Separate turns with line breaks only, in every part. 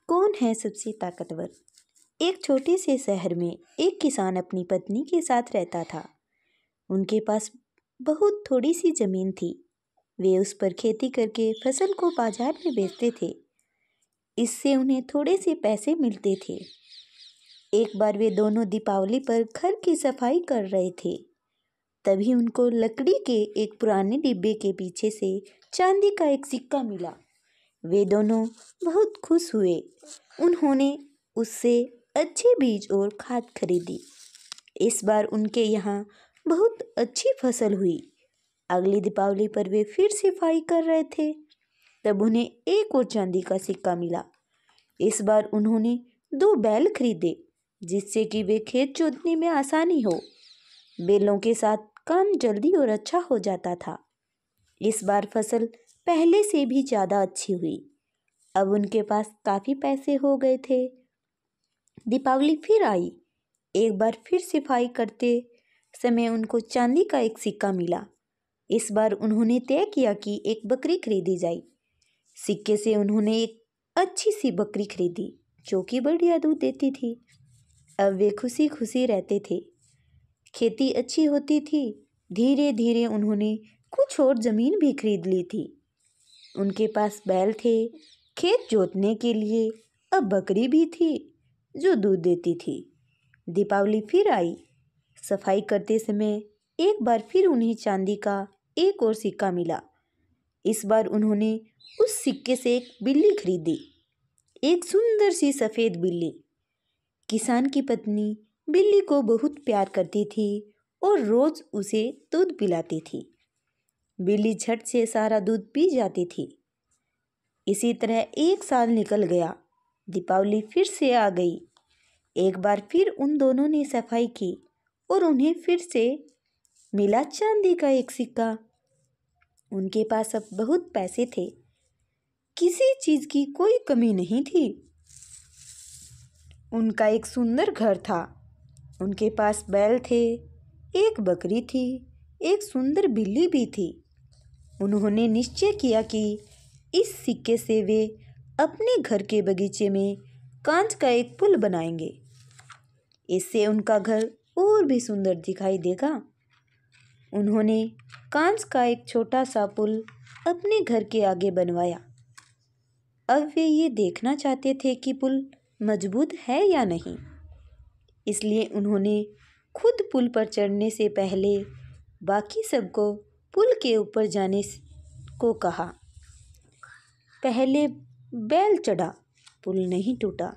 कौन है सबसे ताकतवर। एक छोटे से शहर में एक किसान अपनी पत्नी के साथ रहता था। उनके पास बहुत थोड़ी सी जमीन थी। वे उस पर खेती करके फसल को बाजार में बेचते थे। इससे उन्हें थोड़े से पैसे मिलते थे। एक बार वे दोनों दीपावली पर घर की सफाई कर रहे थे। तभी उनको लकड़ी के एक पुराने डिब्बे के पीछे से चांदी का एक सिक्का मिला। वे दोनों बहुत खुश हुए। उन्होंने उससे अच्छे बीज और खाद खरीदी। इस बार उनके यहाँ बहुत अच्छी फसल हुई। अगली दीपावली पर वे फिर सफाई कर रहे थे। तब उन्हें एक और चांदी का सिक्का मिला। इस बार उन्होंने 2 बैल खरीदे, जिससे कि वे खेत जोतने में आसानी हो। बैलों के साथ काम जल्दी और अच्छा हो जाता था। इस बार फसल पहले से भी ज़्यादा अच्छी हुई। अब उनके पास काफ़ी पैसे हो गए थे। दीपावली फिर आई। एक बार फिर सफाई करते समय उनको चांदी का एक सिक्का मिला। इस बार उन्होंने तय किया कि एक बकरी खरीदी जाए। सिक्के से उन्होंने एक अच्छी सी बकरी खरीदी, जो कि बढ़िया दूध देती थी। अब वे खुशी खुशी रहते थे। खेती अच्छी होती थी। धीरे धीरे उन्होंने कुछ और ज़मीन भी खरीद ली थी। उनके पास बैल थे खेत जोतने के लिए। अब बकरी भी थी जो दूध देती थी। दीपावली फिर आई। सफाई करते समय एक बार फिर उन्हें चांदी का एक और सिक्का मिला। इस बार उन्होंने उस सिक्के से एक बिल्ली खरीदी, एक सुंदर सी सफ़ेद बिल्ली। किसान की पत्नी बिल्ली को बहुत प्यार करती थी और रोज़ उसे दूध पिलाती थी। बिल्ली झट से सारा दूध पी जाती थी। इसी तरह 1 साल निकल गया। दीपावली फिर से आ गई। एक बार फिर उन दोनों ने सफाई की और उन्हें फिर से मिला चांदी का एक सिक्का। उनके पास अब बहुत पैसे थे। किसी चीज़ की कोई कमी नहीं थी। उनका एक सुंदर घर था। उनके पास बैल थे, एक बकरी थी, एक सुंदर बिल्ली भी थी। उन्होंने निश्चय किया कि इस सिक्के से वे अपने घर के बगीचे में कांच का एक पुल बनाएंगे। इससे उनका घर और भी सुंदर दिखाई देगा। उन्होंने कांच का एक छोटा सा पुल अपने घर के आगे बनवाया। अब वे ये देखना चाहते थे कि पुल मजबूत है या नहीं। इसलिए उन्होंने खुद पुल पर चढ़ने से पहले बाकी सबको पुल के ऊपर जाने को कहा। पहले बैल चढ़ा, पुल नहीं टूटा।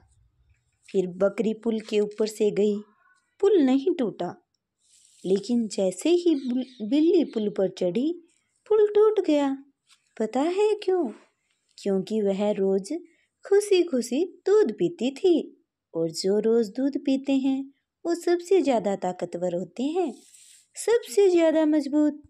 फिर बकरी पुल के ऊपर से गई, पुल नहीं टूटा। लेकिन जैसे ही बिल्ली पुल पर चढ़ी, पुल टूट गया। पता है क्यों? क्योंकि वह रोज खुशी खुशी दूध पीती थी। और जो रोज दूध पीते हैं वो सबसे ज़्यादा ताकतवर होते हैं, सबसे ज़्यादा मजबूत।